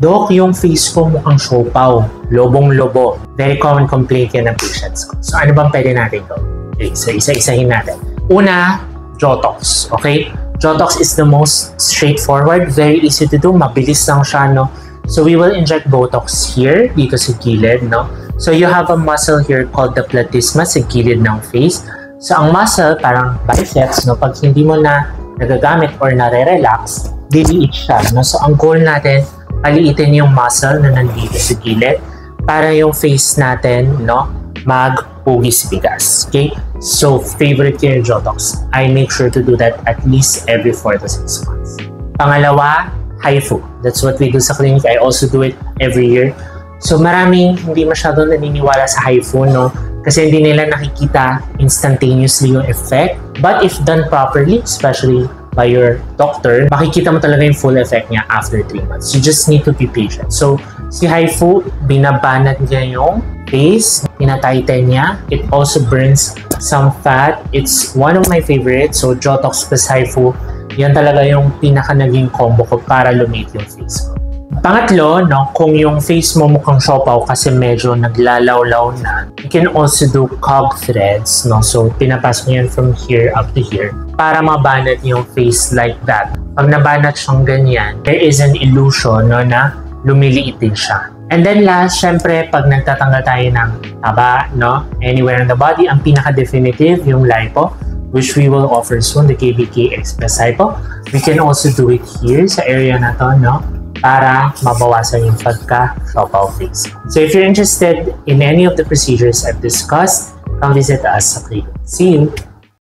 Doc, yung face ko mukhang siopaw, lobong-lobo. Very common complaint yan ng patients ko. So ano bang pwede natin gawin? Okay, so isa-isahin natin. Una, Jotox, okay? Jotox is the most straightforward, very easy to do, mabilis lang siya, no? So we will inject Botox here, dito sa gilid, no? So you have a muscle here called the platysma sa gilid ng face. So ang muscle, parang biceps, no? Pag hindi mo na nagagamit or nare-relax, liliit siya, no? So ang goal natin, paliitin yung muscle na nandito sa gilid para yung face natin, no, mag-hugis-bigas. Okay? So, favorite ko yung Jotox. I make sure to do that at least every 4 to 6 months. Pangalawa, HIFU. That's what we do sa clinic. I also do it every year. So, maraming hindi masyado naniniwala sa HIFU, no? Kasi hindi nila nakikita instantaneously yung effect. But if done properly, especially by your doctor, makikita mo talaga yung full effect niya after 3 months. You just need to be patient. So, si HIFU, binabanat niya yung face, pinatighten niya. It also burns some fat. It's one of my favorites. So, Jotox plus HIFU, yan talaga yung pinaka naging combo ko para lumit yung face ko. Pangatlo, no, kung yung face mo mukhang siopaw kasi medyo naglalawlaw na, you can also do cog threads, no? So, pinapasok mo yan from here up to here para mabanat yung face like that. Pag nabanat siyang ganyan, there is an illusion, no, na lumiliit din siya. And then last, syempre, pag nagtatanggal tayo ng taba, no, anywhere in the body, ang pinaka-definitive, yung lipo, which we will offer soon, the KBK Express Lipo. We can also do it here sa area na to, no, para mabawasan yung pagka-siopaw face. So if you're interested in any of the procedures I've discussed, come visit us sa clinic. See you!